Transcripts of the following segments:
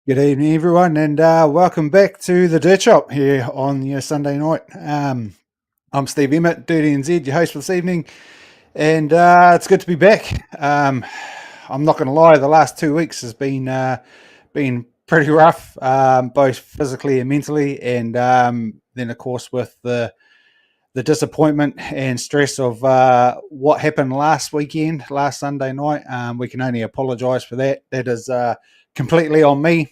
Good evening, everyone, and welcome back to the Dirtshop here on your Sunday night. I'm Steve Emmett, Dirty NZ, your host for this evening, and it's good to be back. I'm not going to lie, the last 2 weeks has been pretty rough, both physically and mentally, and then of course with the disappointment and stress of what happened last Sunday night. We can only apologise for that. That is completely on me.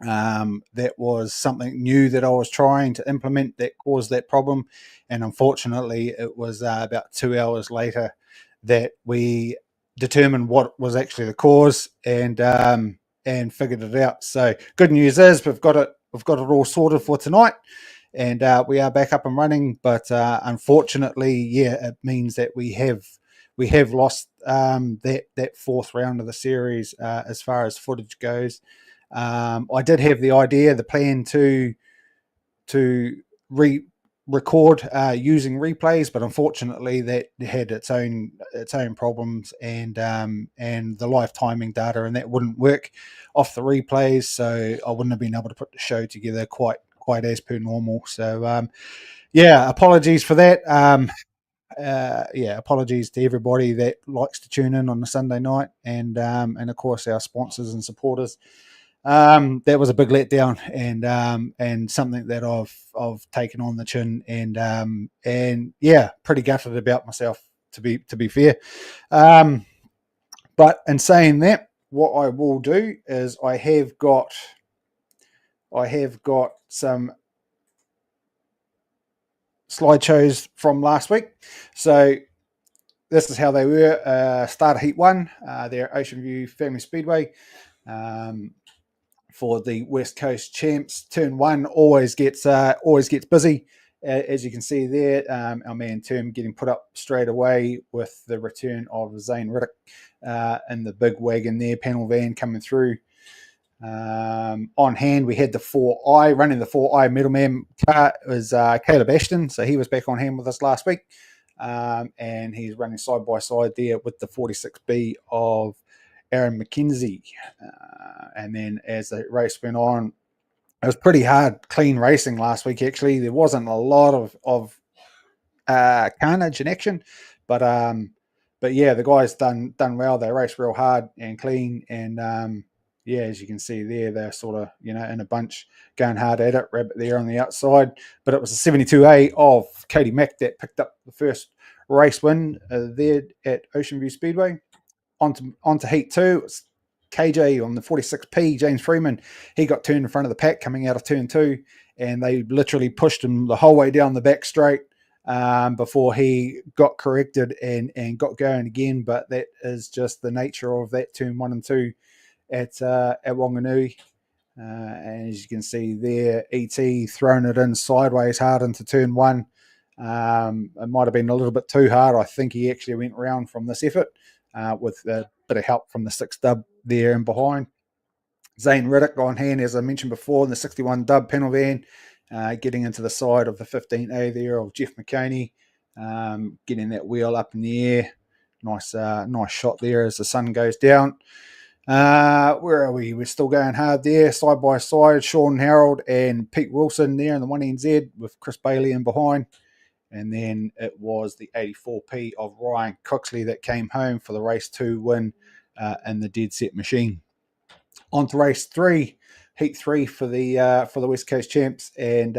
That was something new that I was trying to implement that caused that problem. And unfortunately, it was about 2 hours later that we determined what was actually the cause and figured it out. So good news is we've got it all sorted for tonight, and we are back up and running. But unfortunately, yeah, it means that we have lost that fourth round of the series as far as footage goes. I did have the plan to record using replays, but unfortunately that had its own problems, and the live timing data and that wouldn't work off the replays, so I wouldn't have been able to put the show together quite as per normal. So yeah, apologies for that. Yeah, apologies to everybody that likes to tune in on a Sunday night, and of course our sponsors and supporters. That was a big letdown, and something that I've taken on the chin, and yeah, pretty gutted about myself, to be fair. Um, but in saying that, what I will do is I have got some slideshows from last week. So this is how they were. Starter Heat 1, they're Ocean View Family Speedway. For the West Coast champs, turn one always gets busy, as you can see there. Our man Term getting put up straight away with the return of Zane Riddick in the big wagon there, panel van coming through. On hand, we had the 4i running the 4i middleman car. It was Caleb Ashton, so he was back on hand with us last week, and he's running side by side there with the 46B of Aaron McKenzie. And then as the race went on, it was pretty hard, clean racing last week. Actually, there wasn't a lot of carnage in action, but yeah, the guys done well. They raced real hard and clean, and yeah, as you can see there, they're sort of in a bunch going hard at it. Rabbit there on the outside, but it was a 72A of Cody Mack that picked up the first race win there at Ocean View Speedway. Onto Heat 2, it's KJ on the 46P, James Freeman. He got turned in front of the pack coming out of turn 2, and they literally pushed him the whole way down the back straight before he got corrected and got going again. But that is just the nature of that turn 1 and 2 at Wanganui. And as you can see there, ET throwing it in sideways hard into turn 1. It might have been a little bit too hard. I think he actually went round from this effort with a bit of help from the 6 dub there and behind. Zane Riddick on hand, as I mentioned before, in the 61 dub panel van, getting into the side of the 15A there of Jeff McCaney, getting that wheel up in the air. Nice shot there as the sun goes down. Where are we? We're still going hard there, side by side. Sean Harold and Pete Wilson there in the 1NZ with Chris Bailey in behind. And then it was the 84P of Ryan Coxley that came home for the race 2 win in the dead set machine. On to race 3, Heat 3 for the West Coast champs, and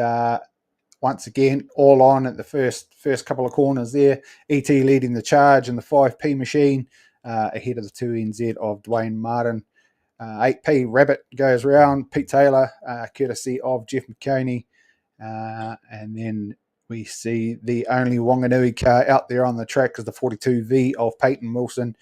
once again all on at the first couple of corners there. ET leading the charge in the 5P machine ahead of the 2NZ of Dwayne Martin. 8P Rabbit goes round, Pete Taylor, courtesy of Jeff McCaney, and then we see the only Wanganui car out there on the track is the 42V of Peyton Wilson.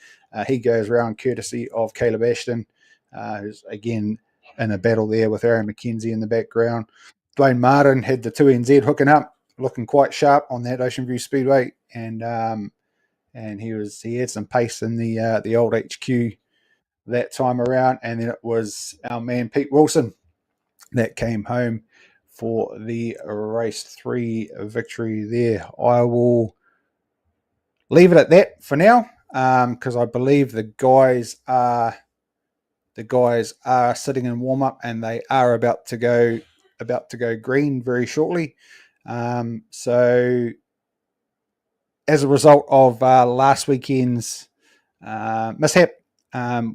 He goes around courtesy of Caleb Ashton, who's again in a battle there with Aaron McKenzie in the background. Dwayne Martin had the 2NZ hooking up, looking quite sharp on that Ocean View Speedway, and he had some pace in the old HQ that time around. And then it was our man Pete Wilson that came home for the race 3 victory there. I will leave it at that for now, because I believe the guys are the guys are sitting in warm up, and they are about to go green very shortly. So as a result of last weekend's mishap,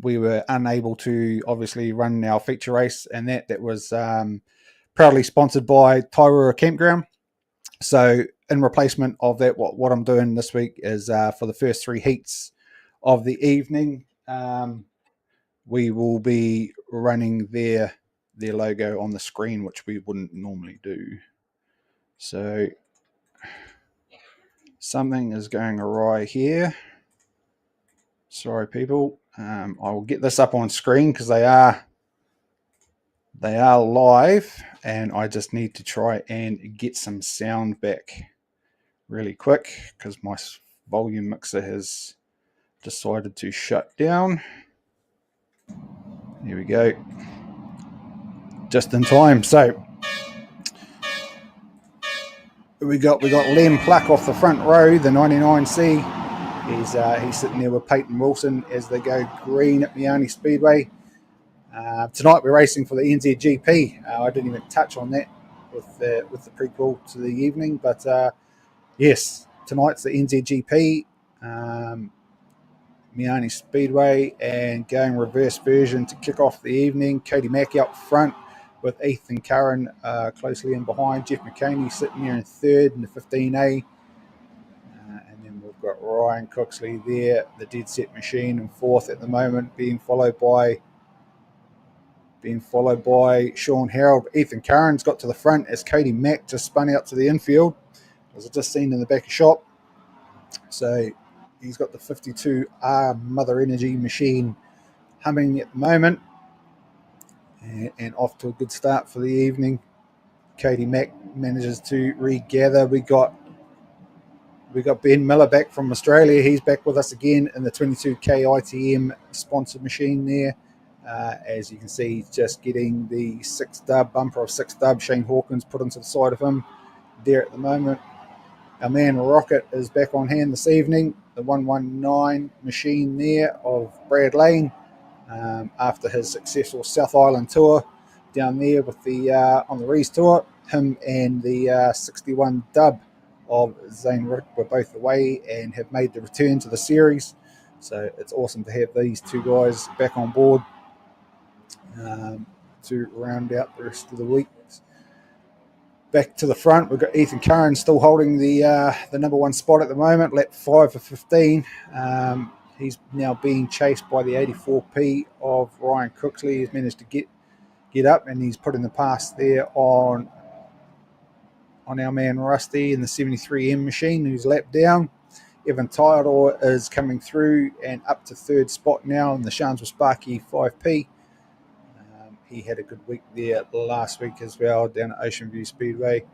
we were unable to obviously run our feature race, and that was proudly sponsored by Tairua Campground. So in replacement of that, what I'm doing this week is for the first 3 heats of the evening, we will be running their logo on the screen, which we wouldn't normally do. So something is going awry here. Sorry, people. I will get this up on screen because they are live, and I just need to try and get some sound back really quick because my volume mixer has decided to shut down. Here we go. Just in time. So we got Liam Pluck off the front row, the 99C. He's sitting there with Peyton Wilson as they go green at Meeanee Speedway. Tonight we're racing for the NZGP. I didn't even touch on that with the prequel to the evening, but yes, tonight's the NZGP, Meeanee Speedway, and going reverse version to kick off the evening. Cody Mack out front with Ethan Curran closely in behind. Jeff McCaney sitting there in third in the 15A. And then we've got Ryan Cooksley there, the dead set machine, in fourth at the moment, being followed by Sean Harold. Ethan Curran's got to the front as Cody Mack just spun out to the infield, as I just seen in the back of shop. So he's got the 52R Mother Energy machine humming at the moment, and off to a good start for the evening. Cody Mack manages to regather. We got Ben Miller back from Australia. He's back with us again in the 22K ITM sponsored machine there. As you can see, he's just getting the bumper of 6 dub. Shane Hawkins put into the side of him there at the moment. Our man Rocket is back on hand this evening. The 119 machine there of Brad Lane, after his successful South Island tour down there with the on the Rees tour. Him and the 61 dub of Zane Rick were both away and have made the return to the series. So it's awesome to have these two guys back on board to round out the rest of the week. Back to the front, we've got Ethan Curran still holding the number 1 spot at the moment, lap 5 of 15. He's now being chased by the 84P of Ryan Cooksley. He's managed to get up, and he's putting the pass there on our man Rusty in the 73M machine, who's lapped down. Evan Tyler is coming through and up to 3rd spot now in the Sharnsville Sparky 5P. He had a good week there last week as well down at Ocean View Speedway.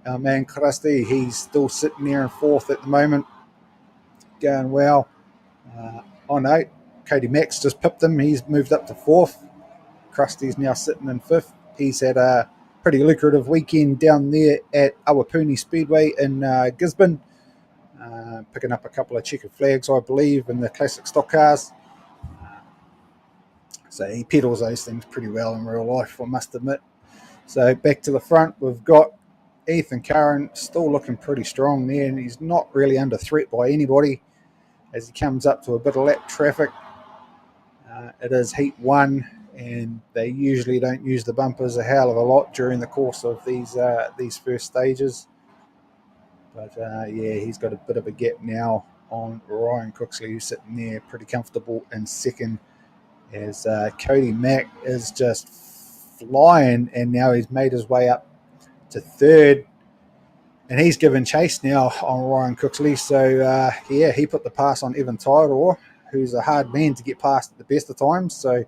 Our man Krusty, he's still sitting there in 4th at the moment, going well. Oh no, Cody Max just pipped him. He's moved up to 4th. Krusty's now sitting in 5th. He's had a pretty lucrative weekend down there at Awapuni Speedway in Gisborne, picking up a couple of checkered flags, I believe, in the classic stock cars. So he pedals those things pretty well in real life, I must admit. So back to the front, we've got Ethan Curran still looking pretty strong there, and he's not really under threat by anybody as he comes up to a bit of lap traffic. It is heat 1, and they usually don't use the bumpers a hell of a lot during the course of these first stages. But yeah, he's got a bit of a gap now on Ryan Cooksley, who's sitting there pretty comfortable in 2nd, as Cody Mack is just flying, and now he's made his way up to 3rd, and he's given chase now on Ryan Cooksley. So yeah, he put the pass on Evan Tyler, who's a hard man to get past at the best of times. So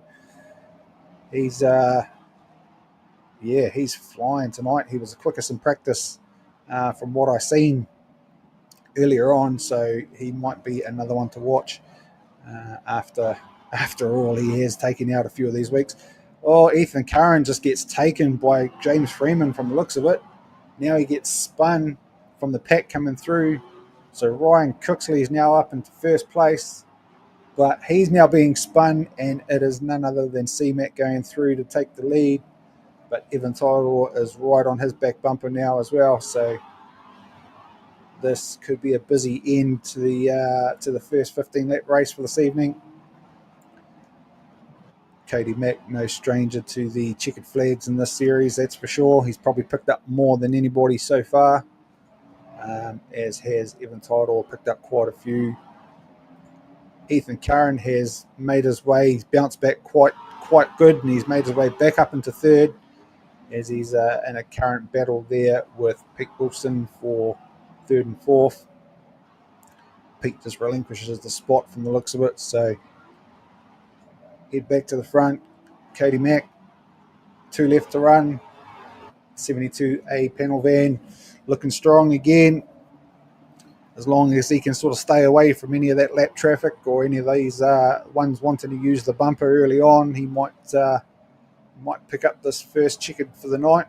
he's he's flying tonight. He was the quickest in practice from what I've seen earlier on, so he might be another one to watch after all he has taken out a few of these weeks. Oh, Ethan Curran just gets taken by James Freeman from the looks of it. Now he gets spun from the pack coming through. So Ryan Cooksley is now up into 1st place. But he's now being spun, and it is none other than C-Mac going through to take the lead. But Evan Tidal is right on his back bumper now as well. So this could be a busy end to the first 15-lap race for this evening. Cody Mack, no stranger to the checkered flags in this series, that's for sure. He's probably picked up more than anybody so far, as has Evan Tidal, picked up quite a few. Ethan Curran has made his way, he's bounced back quite good, and he's made his way back up into third, as he's in a current battle there with Pete Wilson for third and fourth. Pete just relinquishes the spot from the looks of it, so head back to the front. Cody Mack, 2 left to run. 72A panel van looking strong again. As long as he can sort of stay away from any of that lap traffic or any of these ones wanting to use the bumper early on, he might pick up this first checkered for the night.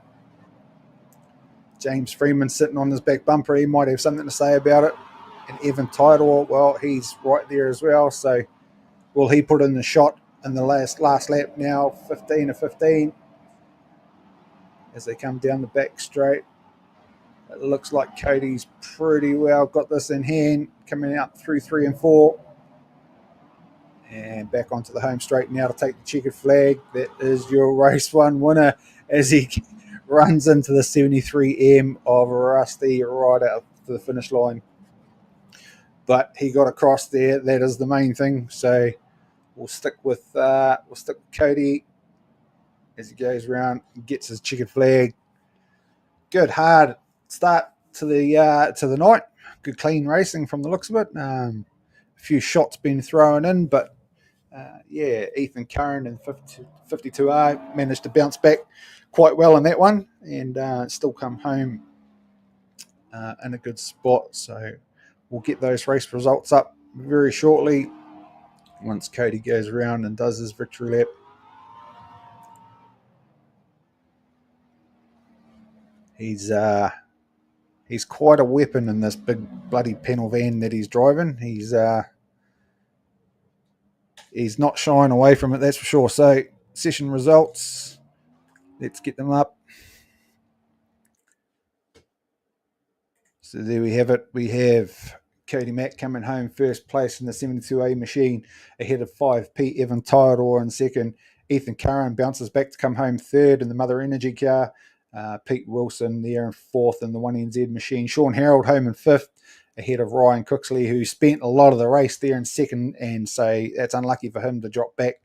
James Freeman sitting on his back bumper, he might have something to say about it. And Evan Tidal, well, he's right there as well. So will he put in the shot in the last lap now, 15 of 15, as they come down the back straight? It looks like Cody's pretty well got this in hand, coming out through 3 and 4. And back onto the home straight now to take the checkered flag. That is your race 1 winner, as he runs into the 73M of Rusty right out to the finish line. But he got across there. That is the main thing. So we'll stick with Cody as he goes around and gets his checkered flag. Good hard start to the night. Good clean racing from the looks of it. A few shots been thrown in, but Ethan Curran and 52R managed to bounce back quite well in that one, and still come home in a good spot. So we'll get those race results up very shortly once Cody goes around and does his victory lap. He's quite a weapon in this big bloody panel van that he's driving. He's not shying away from it, that's for sure. So session results, let's get them up. So there we have it. We have Cody Mack coming home first place in the 72A machine, ahead of 5P Evan Tidal in second. Ethan Curran bounces back to come home third in the Mother Energy car. Pete Wilson there in fourth in the 1NZ machine. Sean Harold home in fifth, ahead of Ryan Cooksley, who spent a lot of the race there in second, and so that's unlucky for him to drop back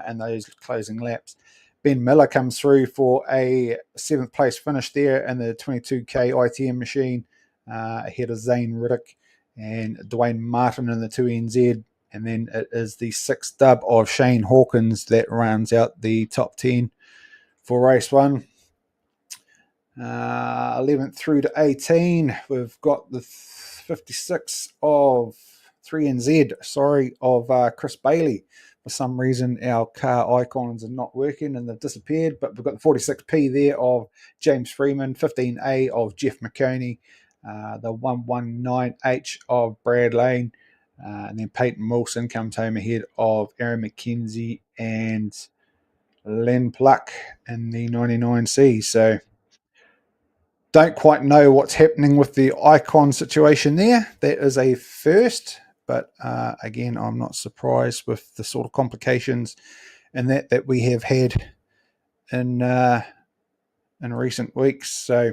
in those closing laps. Ben Miller comes through for a 7th place finish there in the 22K ITM machine, ahead of Zane Riddick and Dwayne Martin in the 2NZ. And then it is the 6th dub of Shane Hawkins that rounds out the top 10 for race 1. 11th through to 18, we've got the 56 of 3NZ, of Chris Bailey. For some reason, our car icons are not working and they've disappeared, but we've got the 46P there of James Freeman, 15A of Jeff McConey, the 119H of Brad Lane, and then Peyton Wilson comes home ahead of Aaron McKenzie and Len Pluck in the 99C. So don't quite know what's happening with the icon situation there. That is a first, but again, I'm not surprised with the sort of complications and that we have had in recent weeks. So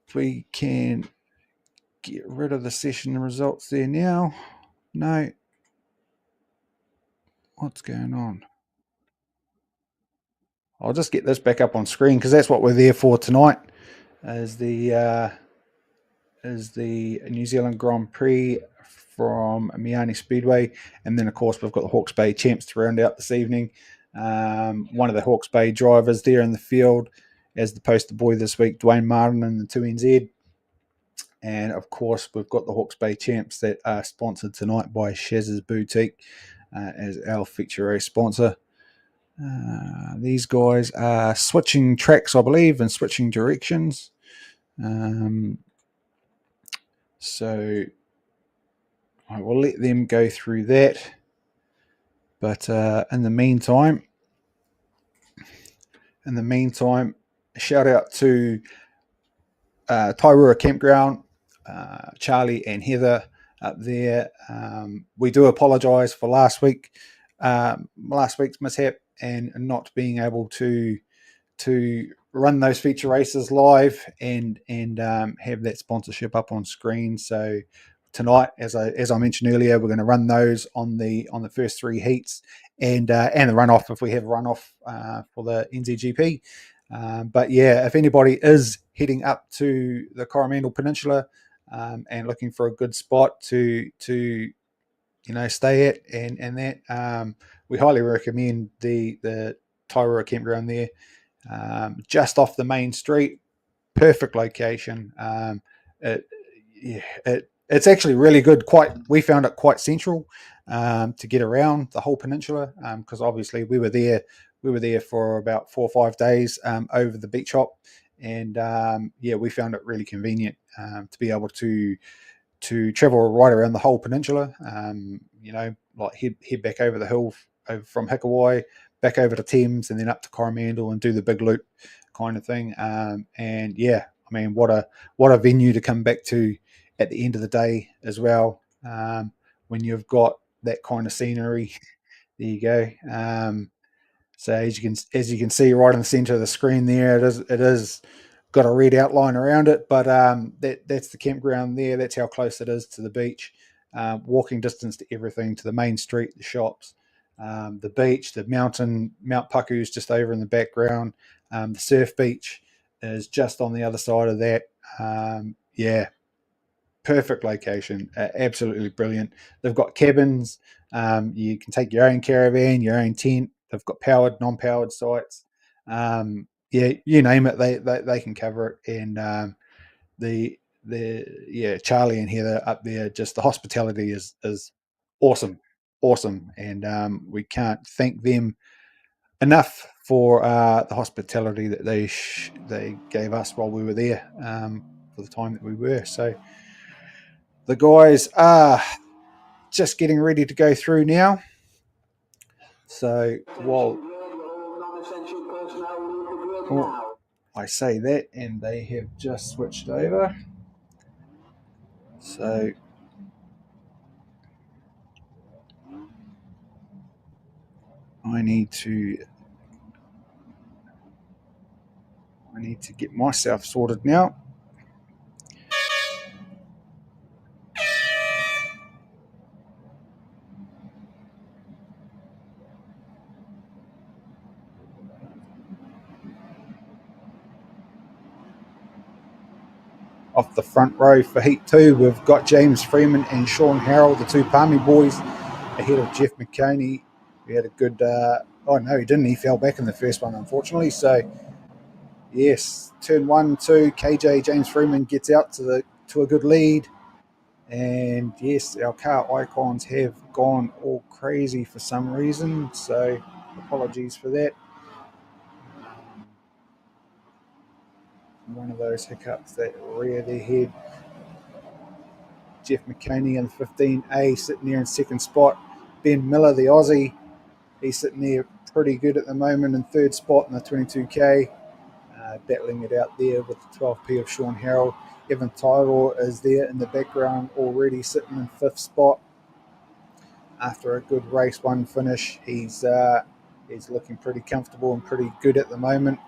if we can get rid of the session results there now. No. What's going on? I'll just get this back up on screen because that's what we're there for tonight, is the New Zealand Grand Prix from Meeanee Speedway. And then, of course, we've got the Hawke's Bay Champs to round out this evening. One of the Hawke's Bay drivers there in the field as the poster boy this week, Dwayne Martin in the 2NZ. And, of course, we've got the Hawke's Bay Champs that are sponsored tonight by Shaz's Boutique as our feature race sponsor. These guys are switching tracks, I believe, and switching directions. So I will let them go through that. But in the meantime, shout out to Tairua Campground, Charlie and Heather up there. We do apologise for last week's mishap and not being able to run those feature races live and have that sponsorship up on screen. So tonight, as I mentioned earlier, we're going to run those on the first three heats and the runoff if we have a runoff for the NZGP. But yeah, if anybody is heading up to the Coromandel Peninsula and looking for a good spot to stay at and that, we highly recommend the Tairua campground there, just off the main street. Perfect location. It's actually really good. We found it quite central to get around the whole peninsula because obviously we were there for about 4 or 5 days over the beach hop, and we found it really convenient to be able to travel right around the whole peninsula. Like head back over the hill over from Hikawai, back over to Thames, and then up to Coromandel and do the big loop kind of thing. And yeah, I mean, what a venue to come back to at the end of the day as well. When you've got that kind of scenery, there you go. So as you can see right in the center of the screen there, it is got a red outline around it, but that's the campground there. That's how close it is to the beach. Walking distance to everything, to the main street, the shops, the beach, the Mount Puku is just over in the background. The surf beach is just on the other side of that. Perfect location, absolutely brilliant. They've got cabins. You can take your own caravan, your own tent. They've got powered, non-powered sites. You name it, they can cover it. And Charlie and Heather up there, just the hospitality is awesome, and we can't thank them enough for the hospitality that they gave us while we were there for the time that we were. So the guys are just getting ready to go through now. So while I say that, and they have just switched over. So I need to get myself sorted now. Off the front row for Heat 2, we've got James Freeman and Sean Harrell, the two Palmy boys, ahead of Jeff McConey. We had a good... oh, no, he didn't. He fell back in the first one, unfortunately. So, yes, turn 1, 2, KJ, James Freeman gets out to a good lead. And, yes, our car icons have gone all crazy for some reason. So, apologies for that. One of those hiccups that rear their head. Jeff McConey in 15A sitting there in second spot. Ben Miller, the Aussie, he's sitting there pretty good at the moment in third spot in the 22K, battling it out there with the 12P of Sean Harrell. Evan Tyrell is there in the background already sitting in fifth spot. After a good race one finish, he's looking pretty comfortable and pretty good at the moment.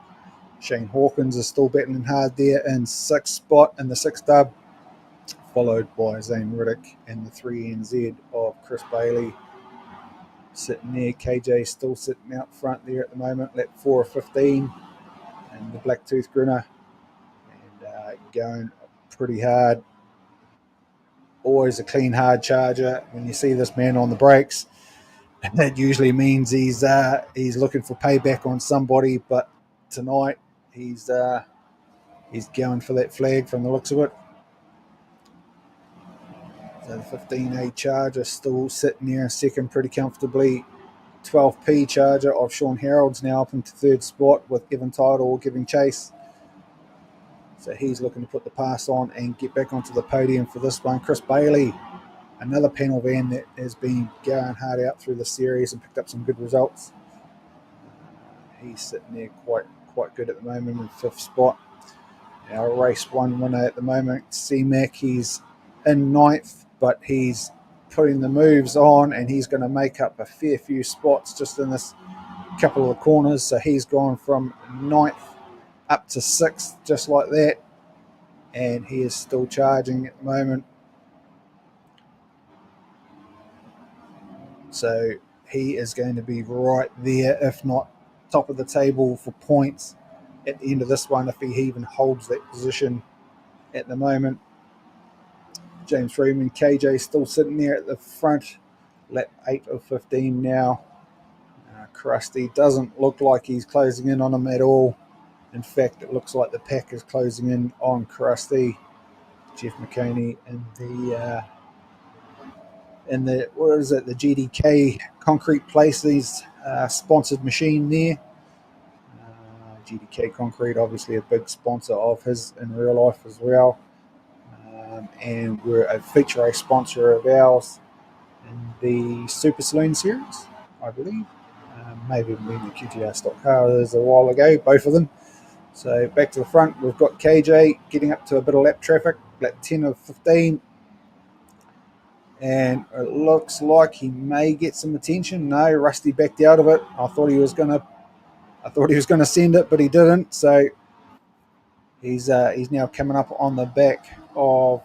Shane Hawkins is still battling hard there in sixth spot in the sixth dub, followed by Zane Riddick and the 3NZ of Chris Bailey sitting there. KJ still sitting out front there at the moment, lap 4 of 15, and the Blacktooth Grinner, and going pretty hard. Always a clean, hard charger. When you see this man on the brakes, that usually means he's looking for payback on somebody, but tonight he's going for that flag from the looks of it. So the 15A Charger still sitting there second pretty comfortably. 12P Charger of Sean Harold's now up into third spot with Evan Tydal giving chase. So he's looking to put the pass on and get back onto the podium for this one. Chris Bailey another panel van that has been going hard out through the series and picked up some good results. He's sitting there quite good at the moment in 5th spot. Our race 1 winner at the moment, C-Mac, he's in 9th, but he's putting the moves on and he's going to make up a fair few spots just in this couple of corners. So he's gone from 9th up to 6th just like that, and he is still charging at the moment. So he is going to be right there, if not top of the table for points at the end of this one, if he even holds that position at the moment. James Freeman, KJ still sitting there at the front, lap 8 of 15 now. Krusty doesn't look like he's closing in on him at all. In fact, it looks like the pack is closing in on Krusty. Jeff McConey in the what is it? The GDK Concrete Places sponsored machine there. GDK Concrete, obviously a big sponsor of his in real life as well, and we're a feature race sponsor of ours in the Super Saloon Series, I believe. Maybe in the QTR Stock Cars a while ago, both of them. So back to the front, we've got KJ getting up to a bit of lap traffic, lap 10 of 15. And it looks like he may get some attention. No, Rusty backed out of it. I thought he was gonna send it, but he didn't. So he's now coming up on the back of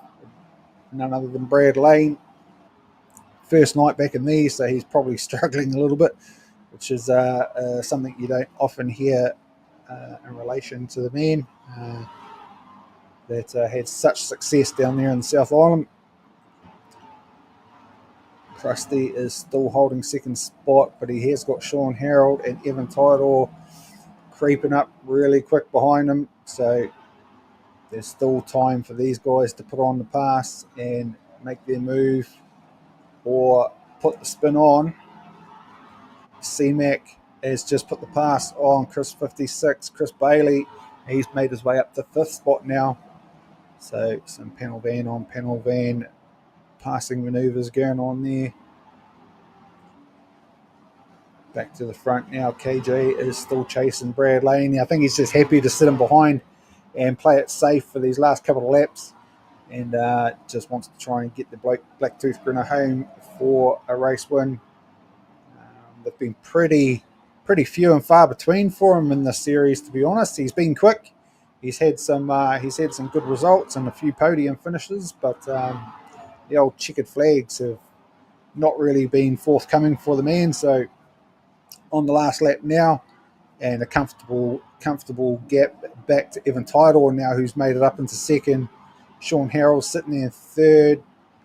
none other than Brad Lane. First night back in these, so he's probably struggling a little bit, which is something you don't often hear in relation to the man that had such success down there in the South Island. Krusty is still holding 2nd spot, but he has got Sean Harold and Evan Tidor creeping up really quick behind him. So there's still time for these guys to put on the pass and make their move or put the spin on. C-Mac has just put the pass on Chris 56, Chris Bailey. He's made his way up to 5th spot now. So some panel van on panel van passing maneuvers going on there. Back to the front now. KJ is still chasing Brad Lane. I think he's just happy to sit him behind and play it safe for these last couple of laps, and just wants to try and get the Blacktooth Grinner home for a race win. They've been pretty few and far between for him in this series, to be honest. He's been quick. He's had some good results and a few podium finishes, but the old checkered flags have not really been forthcoming for the man. So on the last lap now, and a comfortable gap back to Evan Tidor now, who's made it up into 2nd. Sean Harrell sitting there in 3rd.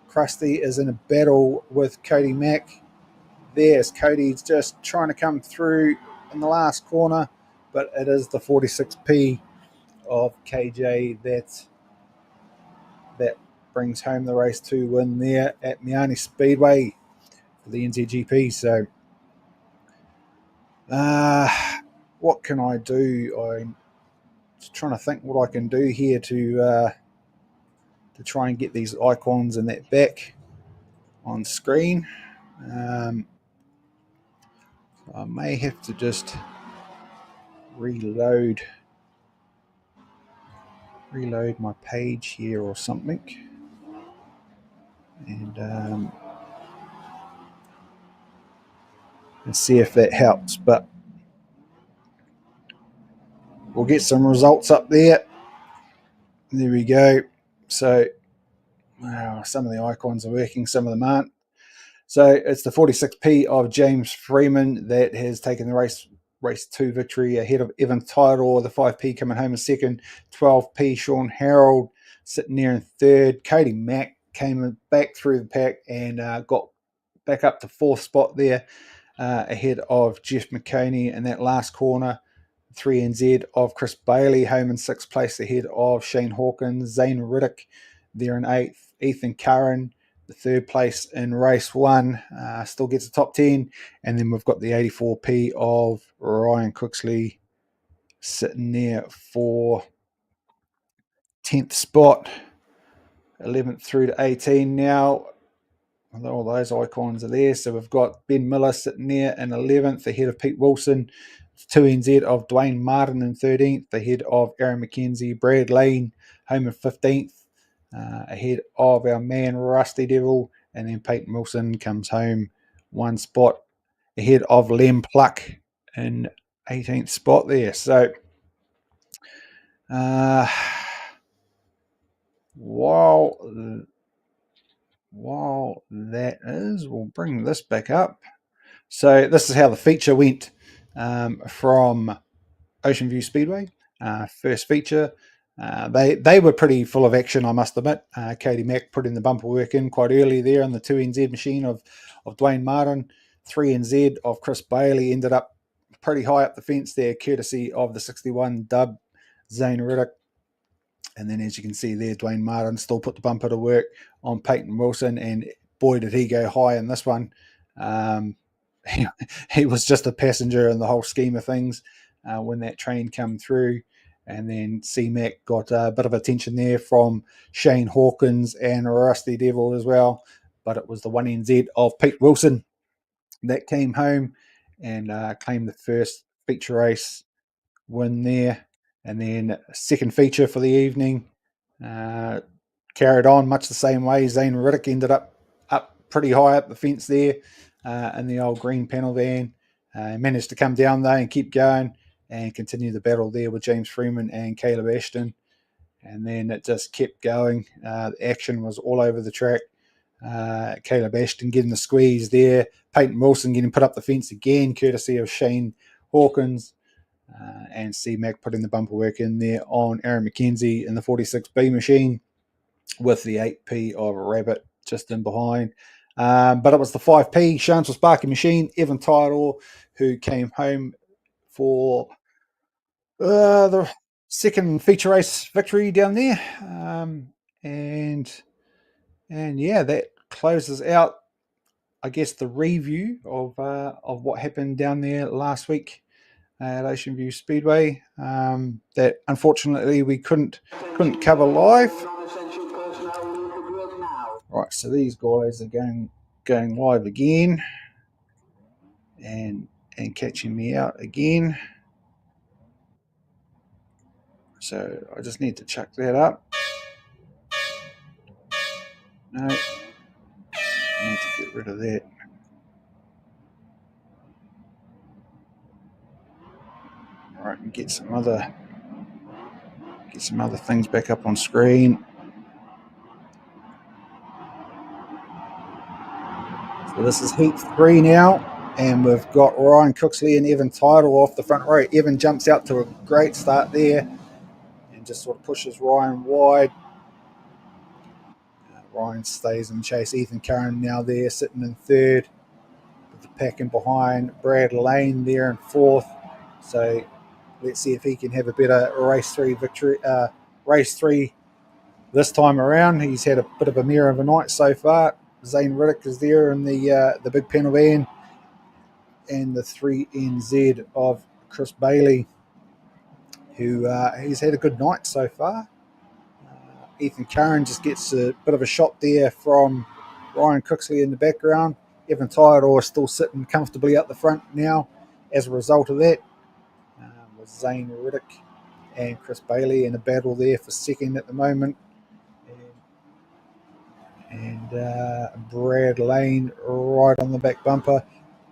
Krusty is in a battle with Cody Mack. There's Cody's just trying to come through in the last corner, but it is the 46p of KJ that brings home the race 2 win there at Meeanee Speedway for the NZGP. So what can I do? I'm just trying to think what I can do here to try and get these icons in that back on screen. I may have to just reload my page here or something, and see if that helps. But we'll get some results up there. There we go. So some of the icons are working, some of them aren't. So it's the 46p of James Freeman that has taken the race 2 victory ahead of Evan Tidor, the 5p coming home in 2nd. 12p Sean Harold sitting there in 3rd. Cody Mack came back through the pack and got back up to 4th spot there ahead of Jeff McConey in that last corner. 3NZ of Chris Bailey home in 6th place ahead of Shane Hawkins. Zane Riddick there in 8th. Ethan Curran, the 3rd place in race 1, still gets a top 10. And then we've got the 84p of Ryan Cooksley sitting there for 10th spot. 11th through to 18 now. All those icons are there. So we've got Ben Miller sitting there in 11th, ahead of Pete Wilson. 2NZ of Dwayne Martin in 13th, ahead of Aaron McKenzie. Brad Lane home in 15th, ahead of our man Rusty Devil. And then Peyton Wilson comes home one spot ahead of Lem Pluck in 18th spot there. So while that is, we'll bring this back up. So this is how the feature went from Ocean View Speedway. First feature, they were pretty full of action, I must admit. Katie Mack putting the bumper work in quite early there on the 2NZ machine of Dwayne Martin. 3NZ of Chris Bailey ended up pretty high up the fence there, courtesy of the 61 dub Zane Riddick. And then, as you can see there, Dwayne Martin still put the bumper to work on Peyton Wilson, and boy, did he go high in this one. He was just a passenger in the whole scheme of things when that train came through. And then C-Mac got a bit of attention there from Shane Hawkins and Rusty Devil as well. But it was the 1NZ of Pete Wilson that came home and claimed the first feature race win there. And then second feature for the evening carried on much the same way. Zane Riddick ended up pretty high up the fence there in the old green panel van. Managed to come down though and keep going and continue the battle there with James Freeman and Caleb Ashton. And then it just kept going. The action was all over the track. Caleb Ashton getting the squeeze there. Peyton Wilson getting put up the fence again, courtesy of Shane Hawkins. And C-Mac putting the bumper work in there on Aaron McKenzie in the 46B machine with the 8P of Rabbit just in behind. But it was the 5P Shansville Sparky machine, Evan Tidal, who came home for the second feature race victory down there. And yeah, that closes out, I guess, the review of what happened down there last week at Ocean View Speedway, that unfortunately we couldn't cover live. Right, so these guys are going live again and catching me out again. So I just need to chuck that up. No, I need to get rid of that. All right, and get some other things back up on screen. So this is heat 3 now, and we've got Ryan Cooksley and Evan Tidal off the front row. Evan jumps out to a great start there and just sort of pushes Ryan wide. Ryan stays in chase. Ethan Curran now there sitting in third with the pack in behind. Brad Lane there in fourth. So let's see if he can have a better race 3 victory. Race 3 this time around. He's had a bit of a mirror of a night so far. Zane Riddick is there in the big panel van, and the 3NZ of Chris Bailey, who he's had a good night so far. Ethan Curran just gets a bit of a shot there from Ryan Cooksley in the background. Evan Tidal is still sitting comfortably up the front now as a result of that, with Zane Riddick and Chris Bailey in a battle there for second at the moment. And Brad Lane right on the back bumper.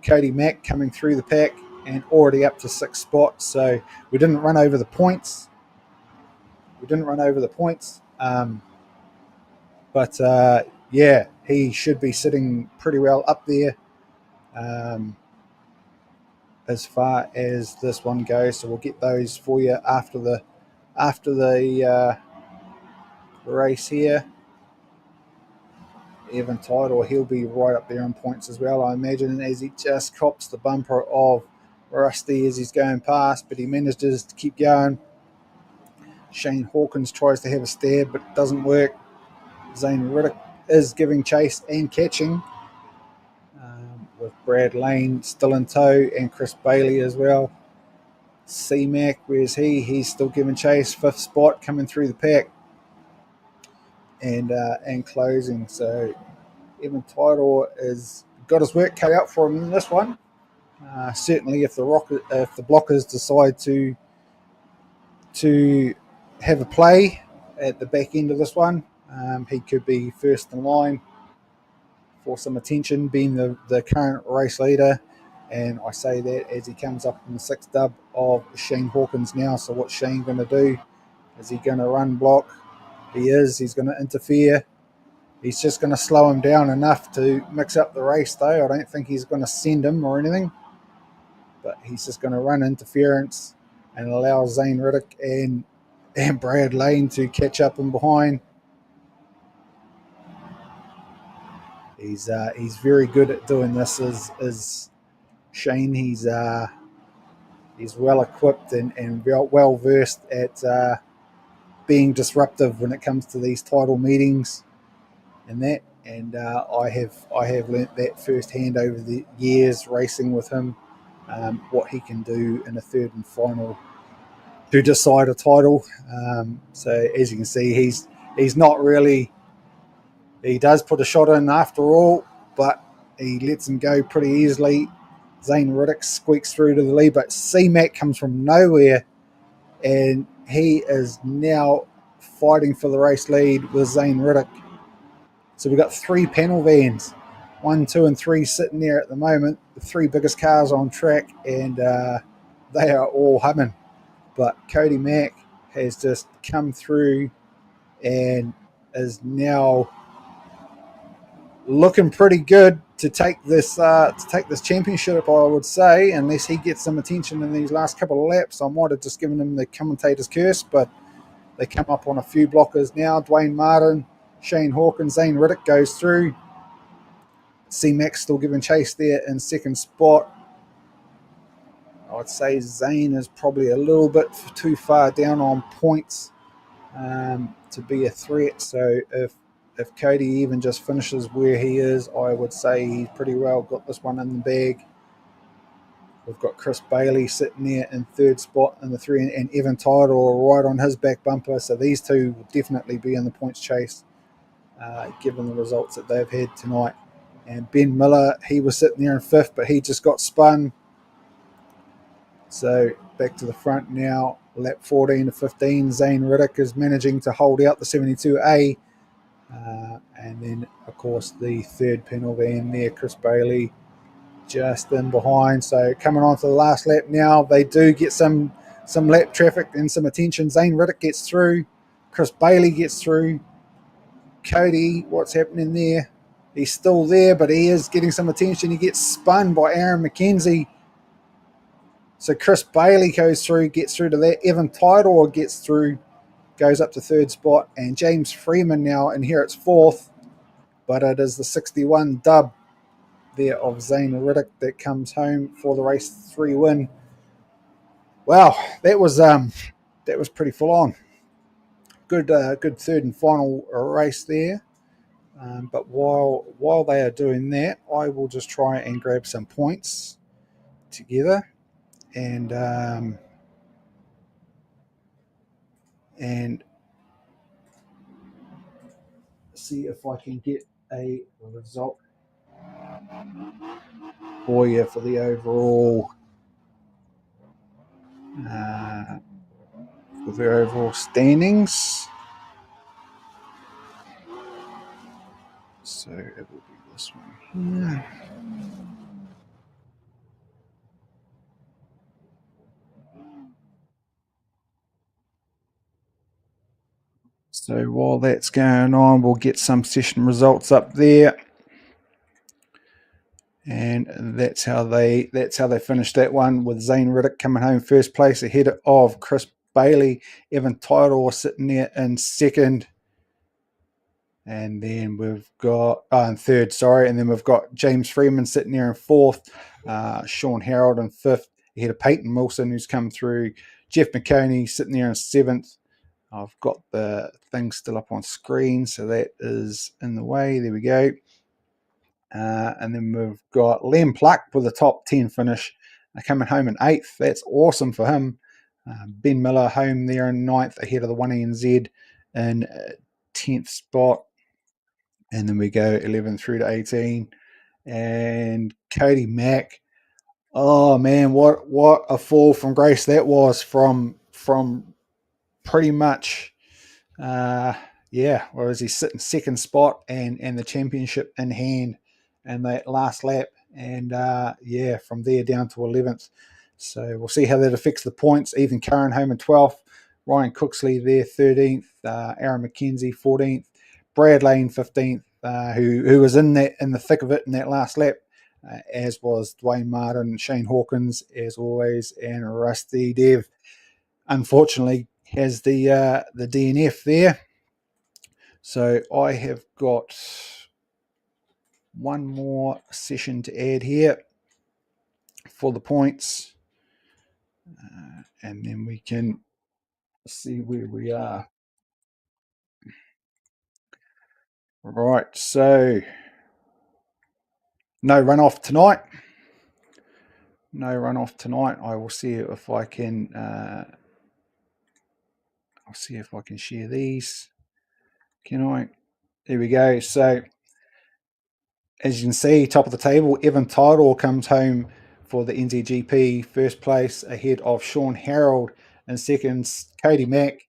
Cody Mack coming through the pack and already up to 6th spot. So we didn't run over the points. But yeah, he should be sitting pretty well up there as far as this one goes. So we'll get those for you after the race here. Evan Tidal, he'll be right up there on points as well, I imagine, as he just cops the bumper of Rusty as he's going past, but he manages to keep going. Shane Hawkins tries to have a stab, but it doesn't work. Zane Riddick is giving chase and catching, with Brad Lane still in tow and Chris Bailey as well. C-Mac, where's he? He's still giving chase, 5th spot, coming through the pack and closing. So Evan Tidal has got his work cut out for him in this one. Certainly, if the blockers decide to have a play at the back end of this one, he could be first in line for some attention, being the current race leader. And I say that as he comes up in the sixth dub of Shane Hawkins now. So what's Shane going to do? Is he going to run block? He is. He's going to interfere. He's just going to slow him down enough to mix up the race, though. I don't think he's going to send him or anything. But he's just going to run interference and allow Zane Riddick and Brad Lane to catch up in behind. He's very good at doing this. Is Shane? He's well equipped and well versed at being disruptive when it comes to these title meetings and that. And I have learnt that firsthand over the years racing with him, what he can do in a third and final to decide a title. So as you can see, he's not really. He does put a shot in after all, but he lets him go pretty easily. Zane Riddick squeaks through to the lead, but C-Mac comes from nowhere, and he is now fighting for the race lead with Zane Riddick. So we've got 3 panel vans, 1, 2, and 3 sitting there at the moment. The 3 biggest cars on track, and they are all humming. But Cody Mack has just come through and is now looking pretty good to take this championship, I would say, unless he gets some attention in these last couple of laps. I might have just given him the commentator's curse, but they come up on a few blockers now. Dwayne Martin, Shane Hawkins, Zane Riddick goes through. C-Mac still giving chase there in second spot. I'd say Zane is probably a little bit too far down on points to be a threat. So if Cody even just finishes where he is, I would say he's pretty well got this one in the bag. We've got Chris Bailey sitting there in third spot in the 3, and Evan Tidal right on his back bumper. So these two will definitely be in the points chase, given the results that they've had tonight. And Ben Miller, he was sitting there in 5th, but he just got spun. So back to the front now, lap 14 to 15. Zane Riddick is managing to hold out the 72A. And then, of course, the third panel van there, Chris Bailey, just in behind. So coming on to the last lap now, they do get some lap traffic and some attention. Zane Riddick gets through. Chris Bailey gets through. Cody, what's happening there? He's still there, but he is getting some attention. He gets spun by Aaron McKenzie. So Chris Bailey goes through, gets through to that. Evan Tidal gets through, goes up to third spot. And James Freeman now, and here it's 4th. But it is the 61 dub there of Zane Riddick that comes home for the race 3 win. Wow, that was pretty full on. Good third and final race there. But while they are doing that, I will just try and grab some points together and see if I can get a result for you for the overall standings. So it will be this one here. So while that's going on, we'll get some session results up there. And that's how they finished that one, with Zane Riddick coming home first place ahead of Chris Bailey. Evan Tidal sitting there in second. And then we've got in third, sorry. And then we've got James Freeman sitting there in 4th. Sean Harold in 5th. Ahead of Peyton Wilson, who's come through. Jeff McConey sitting there in 7th. I've got the thing still up on screen, so that is in the way. There we go. And then we've got Liam Pluck with a top 10 finish, coming home in 8th. That's awesome for him. Ben Miller home there in 9th, ahead of the 1NZ in 10th spot. And then we go 11 through to 18. And Cody Mack. Oh man, what a fall from grace that was from pretty much whereas he's sitting second spot and the championship in hand in that last lap. And from there down to 11th. So we'll see how that affects the points. Ethan Curran home in 12th. Ryan Cooksley there 13th. Aaron McKenzie 14th. Brad Lane 15th, who was in the thick of it in that last lap, as was Dwayne Martin, Shane Hawkins, as always, and Rusty Dev. Unfortunately, has the DNF there. So I have got one more session to add here for the points, and then we can see where we are. Right, so no runoff tonight. No runoff tonight. I will see if I can. I'll see if I can share these. Can I? There we go. So as you can see, top of the table, Evan Tidal comes home for the NZGP first place ahead of Sean Harold and second. Cody Mack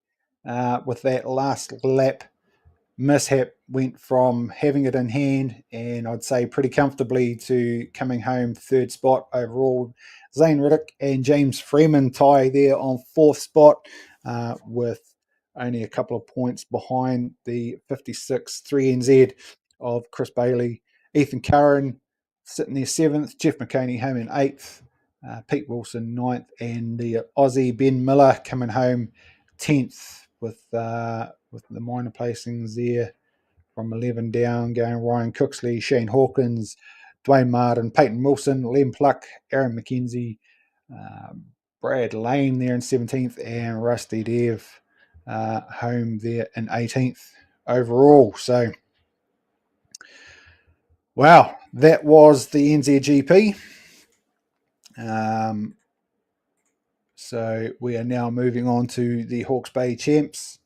with that last lap mishap went from having it in hand and I'd say pretty comfortably to coming home third spot overall. Zane Riddick and James Freeman tie there on fourth spot with only a couple of points behind the 56 3NZ of Chris Bailey. Ethan Curran sitting there seventh, Jeff McCaney home in eighth, Pete Wilson ninth, and the Aussie Ben Miller coming home 10th with the minor placings there from 11 down, going Ryan Cooksley, Shane Hawkins, Dwayne Martin, Peyton Wilson, Liam Pluck, Aaron McKenzie, Brad Lane there in 17th, and Rusty Dev home there in 18th overall. So, wow, that was the NZGP. So we are now moving on to the Hawke's Bay Champs,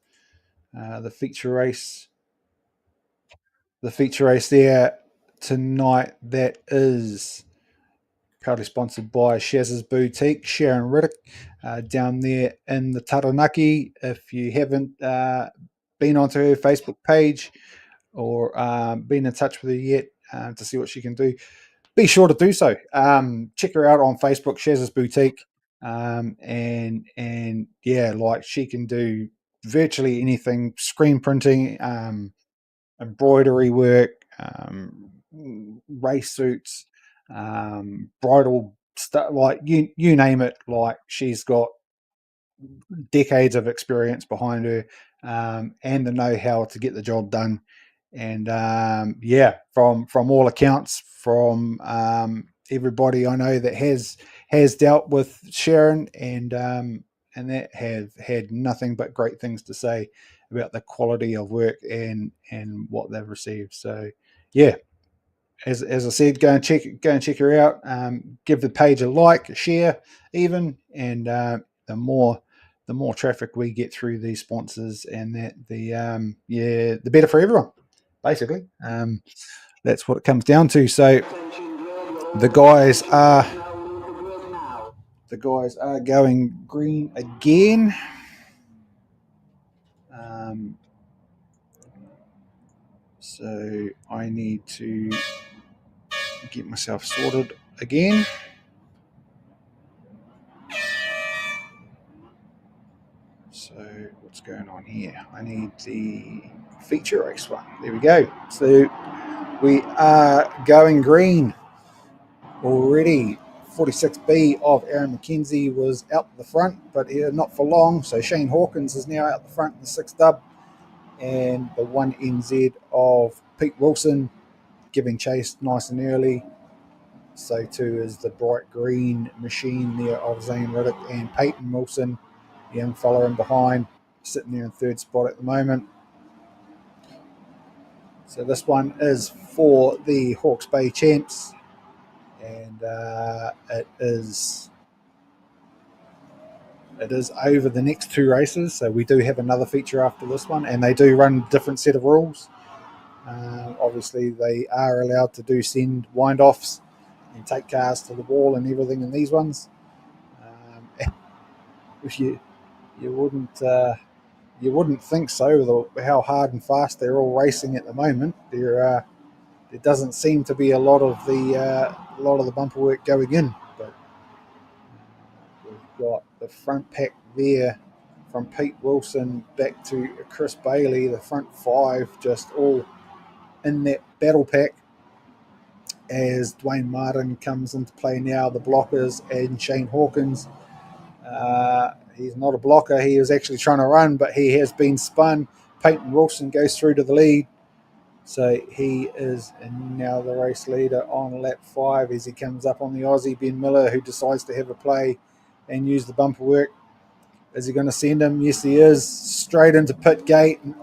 the feature race. The feature race there tonight, that is proudly sponsored by Shaz's Boutique, Sharon Riddick, down there in the Taranaki. If you haven't been onto her Facebook page or been in touch with her yet to see what she can do, be sure to do so. Check her out on Facebook, Shaz's Boutique. And yeah, like she can do virtually anything, screen printing, embroidery work, race suits, bridal stuff, like you name it. Like she's got decades of experience behind her, and the know-how to get the job done. And from all accounts, from everybody I know that has dealt with Sharon and that have had nothing but great things to say about the quality of work and what they've received. So yeah, as I said, go and check her out. Give the page a like, a share, even, and the more traffic we get through these sponsors, and that the better for everyone. Basically, that's what it comes down to. So the guys are going green again. So I need to get myself sorted again. So what's going on here? I need the feature race one. There we go. So we are going green already. 46B of Aaron McKenzie was out the front, but not for long. So Shane Hawkins is now out the front in the 6th dub. And the 1NZ of Pete Wilson giving chase nice and early. So too is the bright green machine there of Zane Riddick and Peyton Wilson, the young fella in behind, sitting there in 3rd spot at the moment. So this one is for the Hawke's Bay Champs, and it is over the next 2 races. So we do have another feature after this one, and they do run a different set of rules. Obviously, they are allowed to send wind-offs and take cars to the wall and everything in these ones. If you wouldn't think so, how hard and fast they're all racing at the moment. There doesn't seem to be a lot of the bumper work going in, but we've got the front pack there from Pete Wilson back to Chris Bailey, the front five just all in that battle pack as Dwayne Martin comes into play now, the blockers, and Shane Hawkins. He's not a blocker, he is actually trying to run, but he has been spun. Peyton Wilson goes through to the lead. So he is now the race leader on lap 5 as he comes up on the Aussie, Ben Miller, who decides to have a play and use the bumper work. Is he going to send him? Yes, he is. Straight into pit gate. And,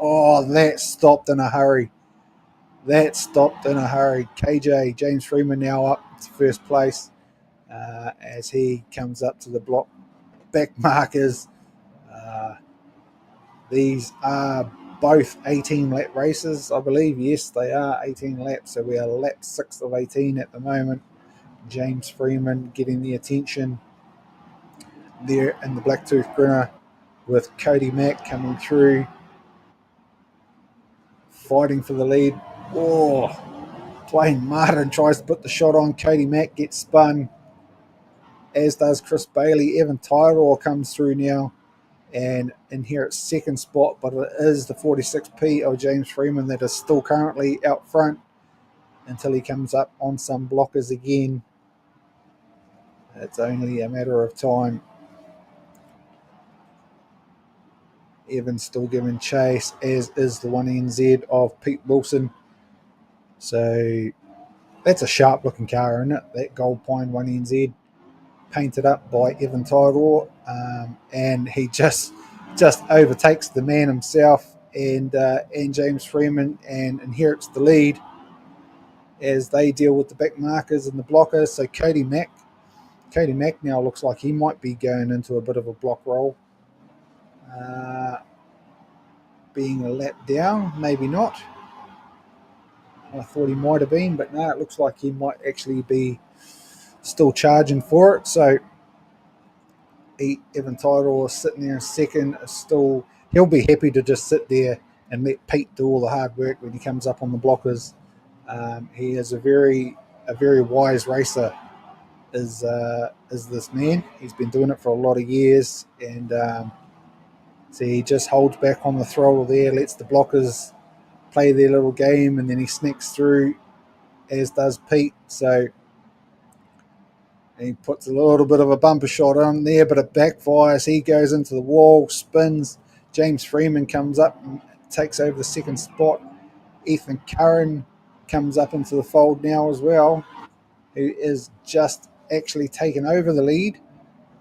that stopped in a hurry. KJ, James Freeman, now up to first place as he comes up to the block back markers. These are both 18 lap races, I believe. Yes, they are 18 laps. So we are lap 6 of 18 at the moment. James Freeman getting the attention there in the Blacktooth Grinner with Cody Mack coming through, fighting for the lead. Dwayne Martin tries to put the shot on. Cody Mack gets spun, as does Chris Bailey. Evan Tyrell comes through now and inherits second spot, but it is the 46P of James Freeman that is still currently out front until he comes up on some blockers again. It's only a matter of time. Evan's still giving chase, as is the 1NZ of Pete Wilson. So that's a sharp looking car, isn't it? That Gold Pine 1NZ, painted up by Evan Tyrell, and he just overtakes the man himself and James Freeman and inherits the lead as they deal with the back markers and the blockers. So Cody Mack now looks like he might be going into a bit of a block roll, being a lap down, maybe not. I thought he might have been, but no, it looks like he might actually be still charging for it. So Evan Tyrell is sitting there in second. He'll be happy to just sit there and let Pete do all the hard work when he comes up on the blockers. He is a very wise racer. Is this man? He's been doing it for a lot of years, and so he just holds back on the throttle there, lets the blockers play their little game, and then he sneaks through, as does Pete. So he puts a little bit of a bumper shot on there, but it backfires. He goes into the wall, spins. James Freeman comes up and takes over the second spot. Ethan Curran comes up into the fold now as well, who is just actually taken over the lead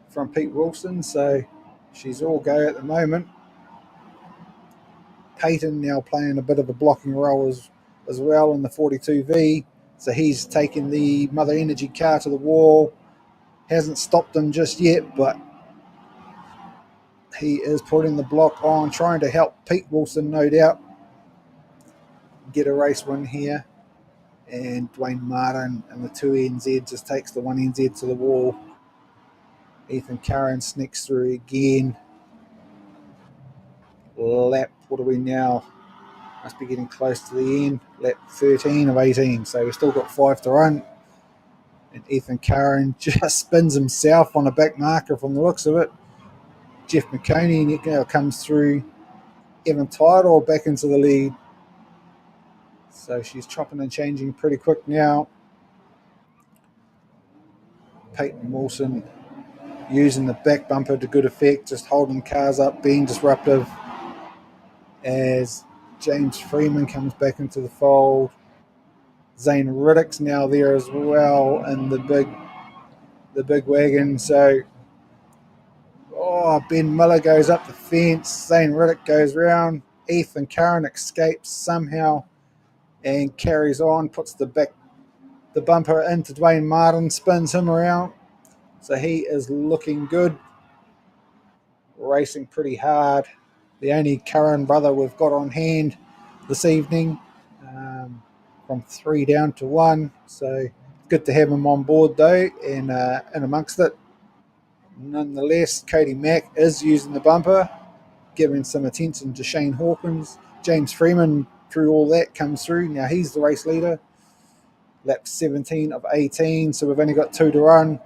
from Pete Wilson. So she's all go at the moment. Peyton now playing a bit of a blocking role as well in the 42V. So he's taken the Mother Energy car to the wall. Hasn't stopped him just yet, but he is putting the block on, trying to help Pete Wilson, no doubt, get a race win here. And Dwayne Martin and the 2NZ just takes the 1NZ to the wall. Ethan Curran sneaks through again. Lap, what are we now? Must be getting close to the end. Lap 13 of 18, so we've still got 5 to run. And Ethan Curran just spins himself on a back marker from the looks of it. Jeff McConey now comes through. Evan Tyrell back into the lead. So she's chopping and changing pretty quick now. Peyton Wilson using the back bumper to good effect, just holding cars up, being disruptive as James Freeman comes back into the fold. Zane Riddick's now there as well in the big wagon. So Ben Miller goes up the fence. Zane Riddick goes round. Ethan Curran escapes somehow and carries on, puts the bumper into Dwayne Martin, spins him around. So he is looking good, racing pretty hard. The only Curran brother we've got on hand this evening. from 3 down to 1. So good to have him on board though, and amongst it. Nonetheless, Cody Mack is using the bumper, giving some attention to Shane Hawkins. James Freeman, through all that, comes through. Now he's the race leader. Lap 17 of 18, so we've only got 2 to run.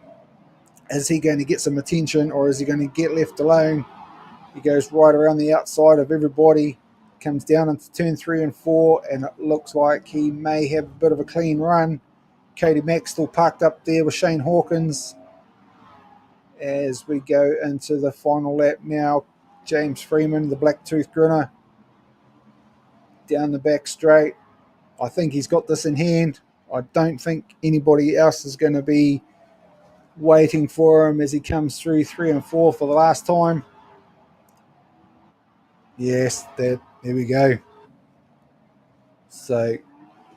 Is he going to get some attention, or is he going to get left alone? He goes right around the outside of everybody, comes down into turn 3 and 4, and it looks like he may have a bit of a clean run. Cody Mack still parked up there with Shane Hawkins. As we go into the final lap now, James Freeman, the black tooth grinner, down the back straight. I think he's got this in hand. I don't think anybody else is going to be waiting for him as he comes through 3 and 4 for the last time. Yes, there we go. So,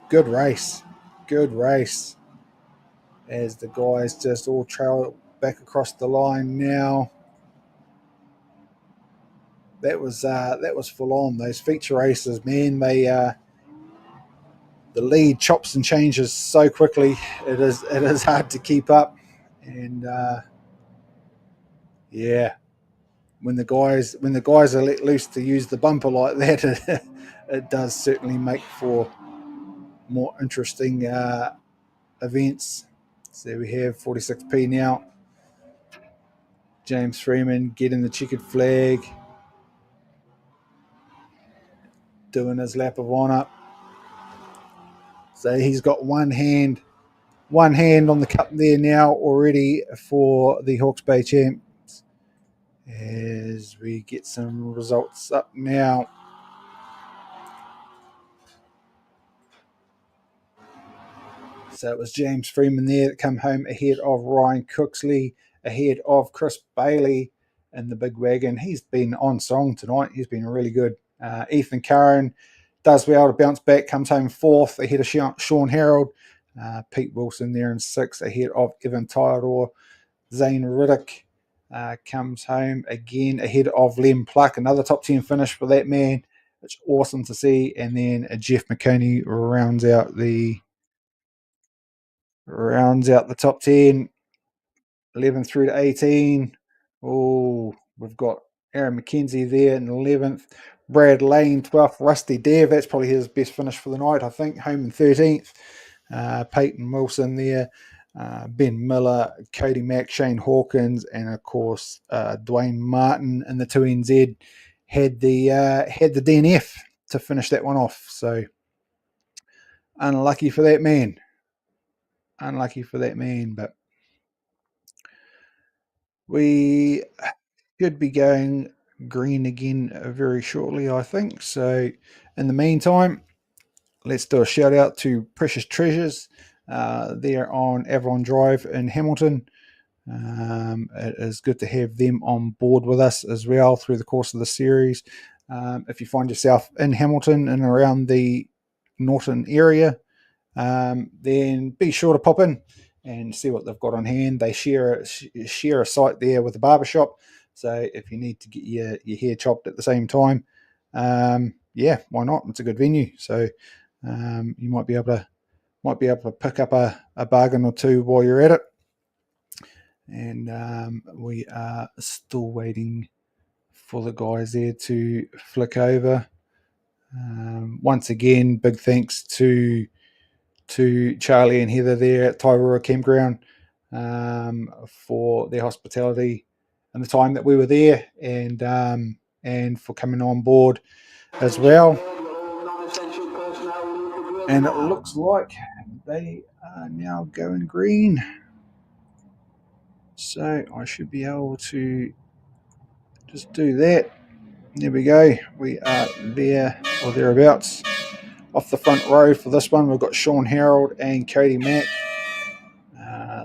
good race. Good race. As the guys just all trail back across the line now. That was full on. Those feature races, man, they the lead chops and changes so quickly. It is hard to keep up, and yeah, when the guys are let loose to use the bumper like that, it does certainly make for more interesting events. So we have 46p now. James Freeman getting the checkered flag, doing his lap of honour. So he's got one hand on the cup there now already for the Hawke's Bay champs. As we get some results up now. So it was James Freeman there that come home ahead of Ryan Cooksley, ahead of Chris Bailey in the big wagon. He's been on song tonight. He's been really good. Ethan Curran does well to bounce back, comes home 4th ahead of Sean Harold. Pete Wilson there in 6th ahead of Evan Tyador. Zane Riddick comes home again ahead of Lem Pluck. Another top 10 finish for that man. It's awesome to see. And then Jeff McConey rounds out the top 10. 11 through to 18. Oh, we've got Aaron McKenzie there in 11th. Brad Lane, 12th. Rusty Dev, that's probably his best finish for the night, I think. Home in 13th. Peyton Wilson there. Ben Miller, Cody Mack, Shane Hawkins, and of course Dwayne Martin in the 2NZ had the DNF to finish that one off. So unlucky for that man. But we should be going green again very shortly, I think. So in the meantime, let's do a shout out to Precious Treasures. They're on Avalon Drive in Hamilton. It is good to have them on board with us as well through the course of the series. If you find yourself in Hamilton and around the Norton area, then be sure to pop in and see what they've got on hand. They share a site there with a barbershop, so if you need to get your hair chopped at the same time, yeah, why not? It's a good venue, so you might be able to pick up a bargain or two while you're at it. And we are still waiting for the guys there to flick over. Once again, big thanks to Charlie and Heather there at Tairua Campground for their hospitality and the time that we were there, and for coming on board as well. And it looks like they are now going green. So I should be able to just do that. There we go. We are there or thereabouts. Off the front row for this one, we've got Sean Harold and Cody Mack.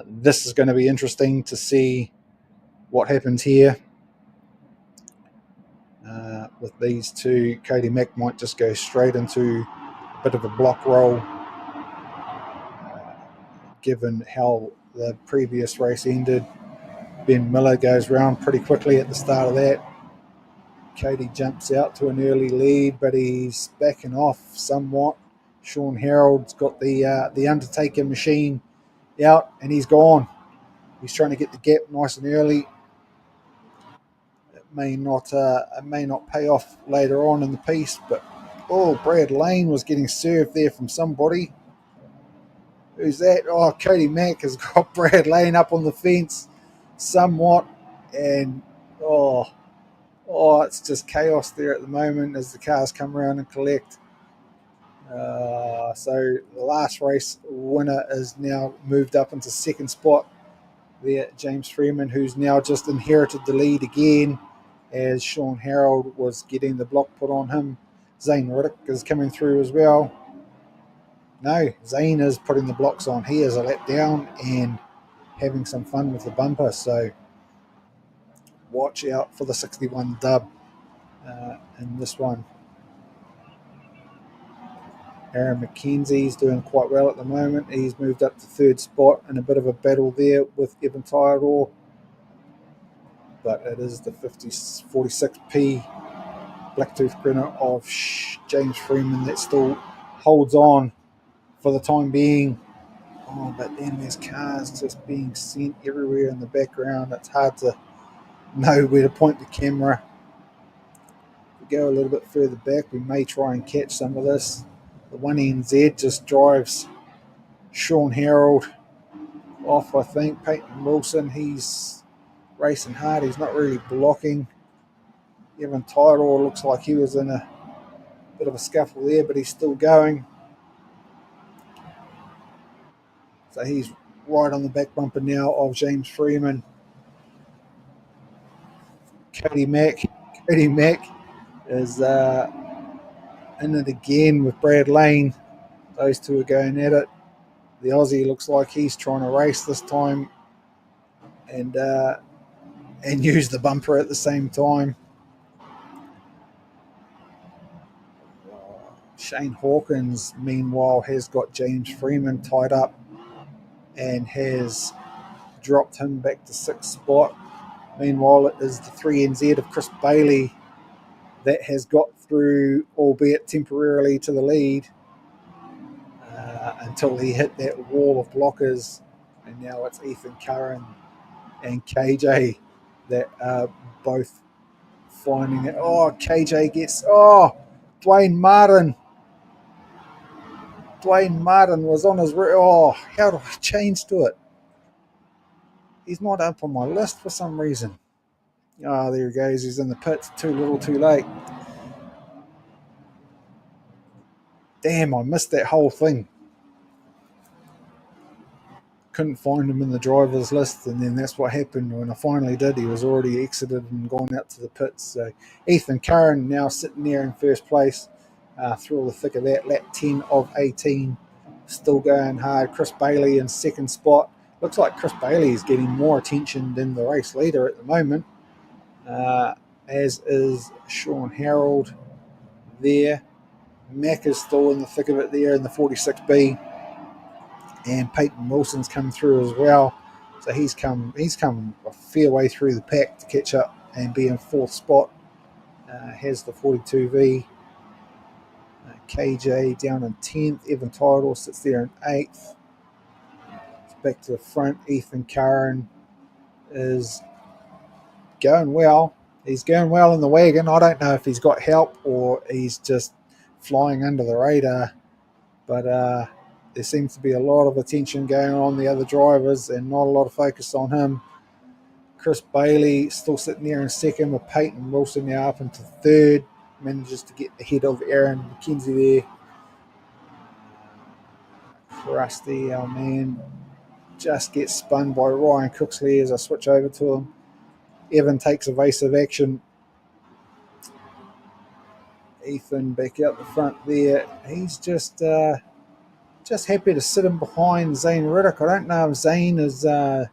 This is going to be interesting to see what happens here with these two. Cody Mack might just go straight into a bit of a block roll, given how the previous race ended. Ben Miller goes round pretty quickly at the start of that. Cody jumps out to an early lead, but he's backing off somewhat. Sean Harold's got the Undertaker machine out, and he's gone. He's trying to get the gap nice and early. It may not pay off later on in the piece, but Brad Lane was getting served there from somebody. Who's that? Oh, Cody Mack has got Brad Lane up on the fence somewhat, and it's just chaos there at the moment as the cars come around and collect. So the last race winner is now moved up into second spot there, James Freeman, who's now just inherited the lead again as Sean Harold was getting the block put on him. Zane Riddick is coming through as well. No, Zane is putting the blocks on. He is a lap down and having some fun with the bumper, so watch out for the 61 dub in this one. Aaron McKenzie's doing quite well at the moment. He's moved up to third spot in a bit of a battle there with Evan Tyrador. But it is the 46P Blacktooth grinner of James Freeman that still holds on for the time being. But then there's cars just being sent everywhere in the background. It's hard to know where to point the camera. If we go a little bit further back, we may try and catch some of this. The 1NZ just drives Sean Harold off, I think. Peyton Wilson, he's racing hard. He's not really blocking. Evan Tyrell looks like he was in a bit of a scuffle there, but he's still going. So he's right on the back bumper now of James Freeman. Cody Mack is in it again with Brad Lane. Those two are going at it. The Aussie looks like he's trying to race this time and use the bumper at the same time. Shane Hawkins, meanwhile, has got James Freeman tied up and has dropped him back to sixth spot. Meanwhile, it is the 3NZ of Chris Bailey that has got through, albeit temporarily, to the lead until he hit that wall of blockers. And now it's Ethan Curran and KJ that are both finding it. KJ gets... Dwayne Martin. Dwayne Martin was on his... how do I change to it? He's not up on my list for some reason. There he goes. He's in the pits. Too little, too late. Damn, I missed that whole thing. Couldn't find him in the driver's list, and then that's what happened when I finally did. He was already exited and gone out to the pits. So Ethan Curran now sitting there in first place through all the thick of that. Lap 10 of 18. Still going hard. Chris Bailey in second spot. Looks like Chris Bailey is getting more attention than the race leader at the moment, as is Sean Harold there. Mack is still in the thick of it there in the 46B, and Peyton Wilson's come through as well. So he's come a fair way through the pack to catch up and be in fourth spot. Has the 42V. KJ down in 10th. Evan Tydal sits there in 8th. Back to the front. Ethan Curran is going well. He's going well in the wagon. I don't know if he's got help or he's just flying under the radar, but there seems to be a lot of attention going on the other drivers and not a lot of focus on him. Chris Bailey still sitting there in second with Peyton Wilson now up into third. Manages to get ahead of Aaron McKenzie there. Krusty, our man, just gets spun by Ryan Cooksley as I switch over to him. Evan takes evasive action. Ethan back out the front there. He's just happy to sit him behind Zane Riddick. I don't know if Zane is doing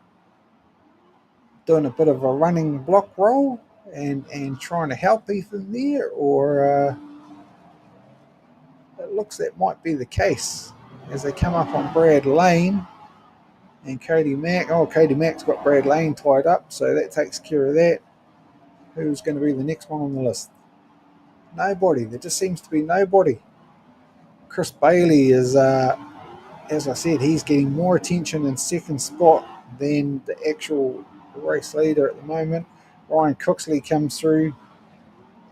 a bit of a running block roll and trying to help Ethan there, or it looks that might be the case as they come up on Brad Lane and Cody Mack. Cody Mack's got Brad Lane tied up, so that takes care of that. Who's going to be the next one on the list? Nobody. There just seems to be nobody. Chris Bailey is, as I said, he's getting more attention in second spot than the actual race leader at the moment. Ryan Cooksley comes through,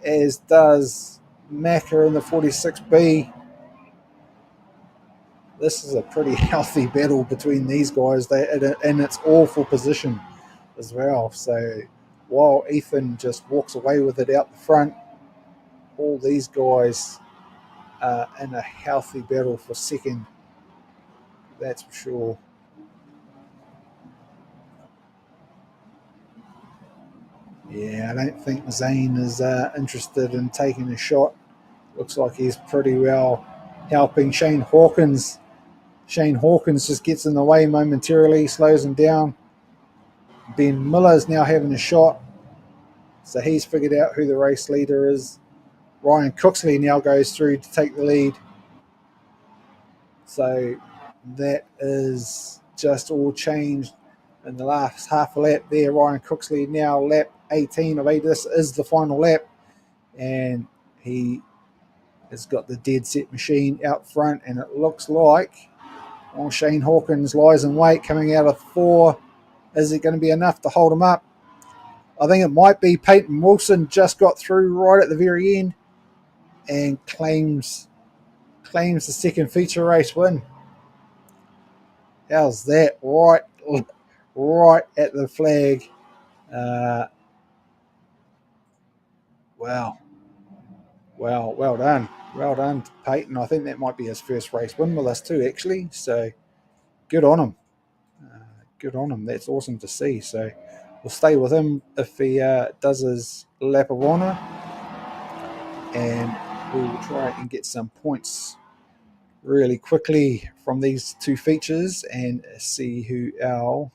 as does Macca in the 46B. This is a pretty healthy battle between these guys. And it's all for position as well. So while Ethan just walks away with it out the front, all these guys are in a healthy battle for second. That's for sure. Yeah, I don't think Zane is interested in taking a shot. Looks like he's pretty well helping Shane Hawkins. Shane Hawkins just gets in the way momentarily, slows him down. Ben Miller's now having a shot, so he's figured out who the race leader is. Ryan Cooksley now goes through to take the lead. So that is just all changed in the last half a lap there. Ryan Cooksley now lap 18 of 8. This is the final lap, and he has got the dead set machine out front, and it looks like Shane Hawkins lies in wait coming out of 4. Is it going to be enough to hold him up? I think it might be. Peyton Wilson just got through right at the very end and claims the second feature race win. How's that? Right at the flag. Wow. Well done. Well done to Peyton. I think that might be his first race win with us too, actually. So good on him. Good on him. That's awesome to see. So we'll stay with him if he does his lap of honour, and we will try and get some points really quickly from these two features and see who our.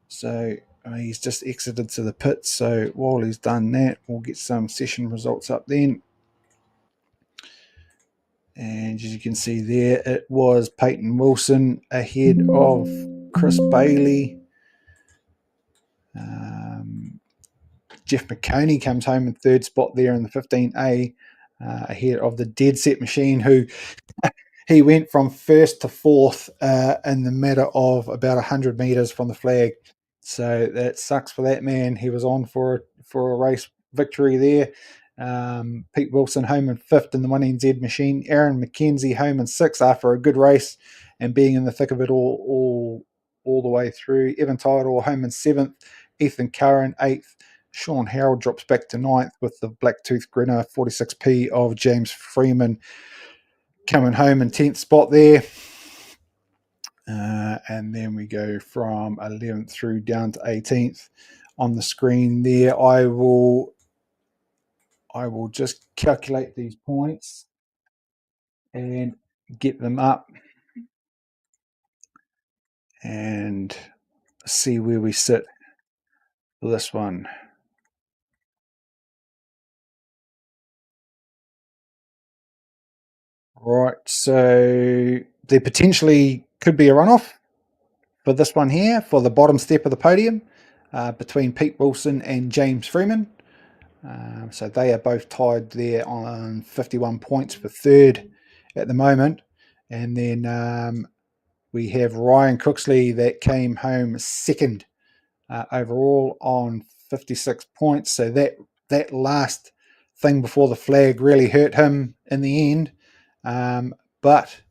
So he's just exited to the pit. So while he's done that, we'll get some session results up then. And as you can see there, it was Peyton Wilson ahead of Chris Bailey. Jeff McConey comes home in third spot there in the 15A, ahead of the Dead Set Machine, who he went from first to fourth in the matter of about 100 metres from the flag. So that sucks for that man. He was on for a race victory there. Pete Wilson home in fifth in the 1NZ Machine. Aaron McKenzie home in sixth after a good race and being in the thick of it all the way through. Evan Tidal home in seventh. Ethan Curran eighth. Sean Harrell drops back to ninth with the Blacktooth Grinner 46p of James Freeman coming home in 10th spot there. And then we go from 11th through down to 18th on the screen there. I will just calculate these points and get them up and see where we sit for this one. Right, so there potentially could be a runoff for this one here for the bottom step of the podium between Pete Wilson and James Freeman. So they are both tied there on 51 points for third at the moment. And then we have Ryan Cooksley that came home second overall on 56 points. So that last thing before the flag really hurt him in the end. But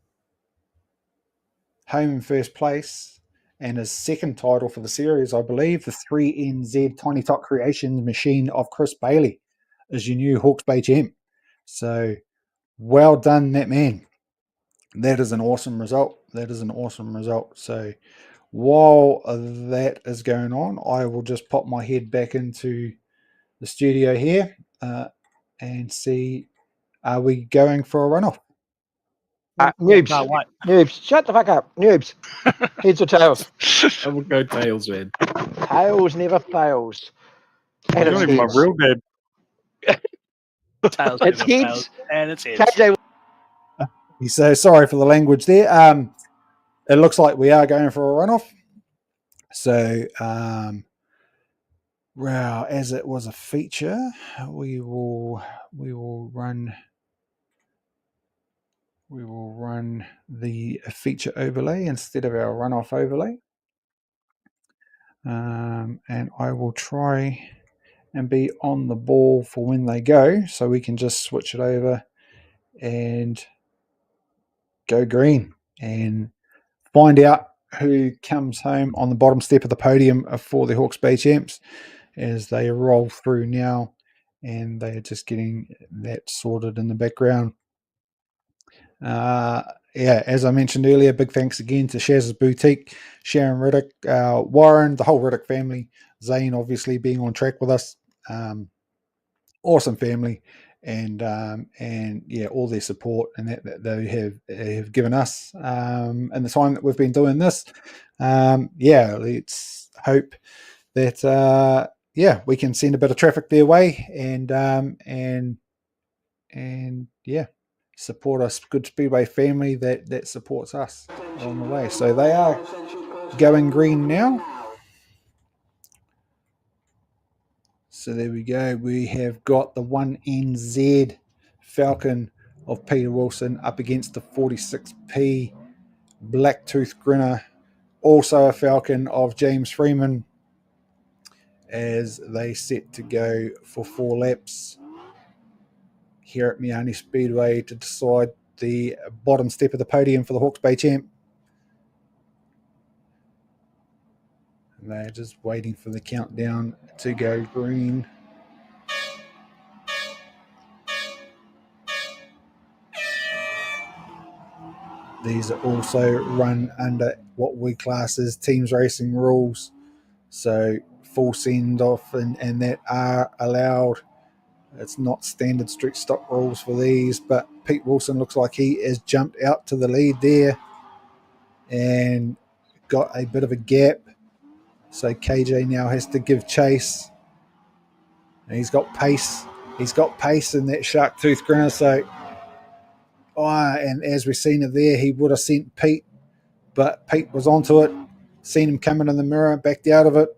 home in first place and his second title for the series, I believe, the 3NZ Tiny Tot Creations machine of Chris Bailey is your new Hawke's Bay champ. So well done, that man. That is an awesome result. So while that is going on, I will just pop my head back into the studio here and see, are we going for a runoff? Noobs, shut the fuck up. Noobs. Heads or tails? I will go tails, man. Tails never fails. And You're not even my real dad. Tails It's never heads. fails, and it's heads. KJ. So sorry for the language there. It looks like we are going for a runoff. So, well, as it was a feature, we will run we will run the feature overlay instead of our runoff overlay. And I will try and be on the ball for when they go, so we can just switch it over and go green and find out who comes home on the bottom step of the podium for the Hawke's Bay Champs as they roll through now, and they are just getting that sorted in the background. Yeah, as I mentioned earlier, big thanks again to Shaz's Boutique, Sharon Riddick, Warren, the whole Riddick family, Zane obviously being on track with us. Awesome family, and yeah, all their support and that they have given us in the time that we've been doing this. Yeah, let's hope that yeah, we can send a bit of traffic their way, and yeah, support us, good Speedway family that supports us along the way. So they are going green now. So there we go. We have got the 1NZ Falcon of Peter Wilson up against the 46P Blacktooth Grinner, also a Falcon of James Freeman, as they set to go for 4 laps here at Meeanee Speedway to decide the bottom step of the podium for the Hawke's Bay Champ. And they're just waiting for the countdown to go green. These are also run under what we class as teams racing rules. So full send off and that are allowed. It's not standard street stock rules for these, but Pete Wilson looks like he has jumped out to the lead there and got a bit of a gap. So KJ now has to give chase. And he's got pace. He's got pace in that shark tooth grinner. So, and as we've seen it there, he would have sent Pete, but Pete was onto it. Seen him coming in the mirror, backed out of it.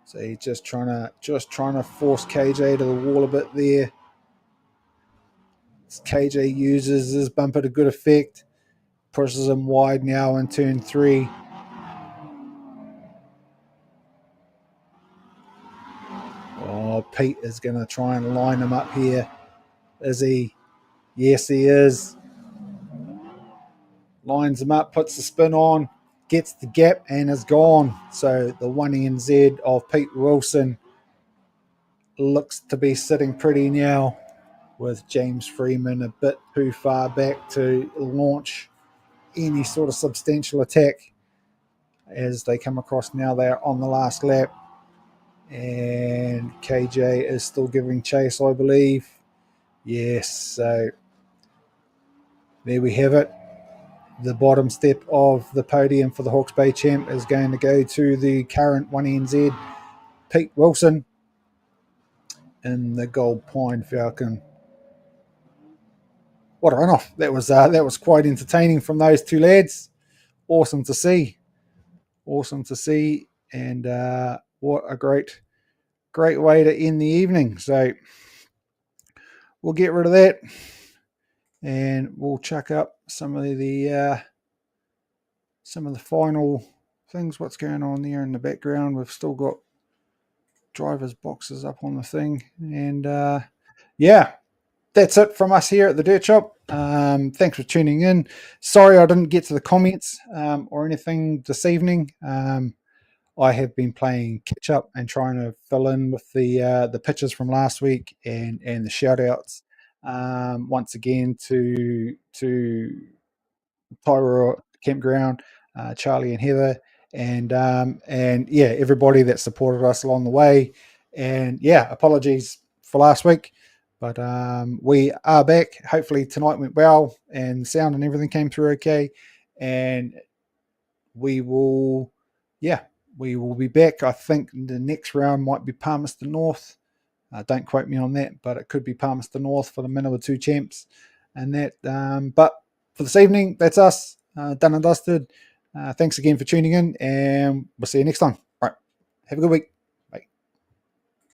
So he's just trying to force KJ to the wall a bit there. KJ uses his bumper to good effect, pushes him wide now in turn 3. Oh, Pete is going to try and line him up here. Is he? Yes, he is. Lines him up, puts the spin on, gets the gap, and is gone. So the 1NZ of Pete Wilson looks to be sitting pretty now, with James Freeman a bit too far back to launch any sort of substantial attack. As they come across now, they're on the last lap. And KJ is still giving chase, I believe. Yes, so there we have it. The bottom step of the podium for the Hawke's Bay Champ is going to go to the current 1NZ, Pete Wilson, in the Gold Pine Falcon. What a runoff. That was quite entertaining from those two lads. Awesome to see. Awesome to see. And what a great way to end the evening. So we'll get rid of that, and we'll chuck up some of the final things. What's going on there in the background? We've still got drivers' boxes up on the thing, and yeah, that's it from us here at the Dirtshop. Thanks for tuning in. Sorry I didn't get to the comments or anything this evening. I have been playing catch up and trying to fill in with the pictures from last week and the shout outs. Once again to Tyra Campground, Charlie and Heather, and yeah, everybody that supported us along the way. And yeah, apologies for last week, but we are back. Hopefully tonight went well and sound and everything came through okay, and we will be back. I think the next round might be Palmerston North. Don't quote me on that, but it could be Palmerston North for the Manawa 2 champs. And that, but for this evening, that's us, done and dusted. Thanks again for tuning in, and we'll see you next time. All right, have a good week.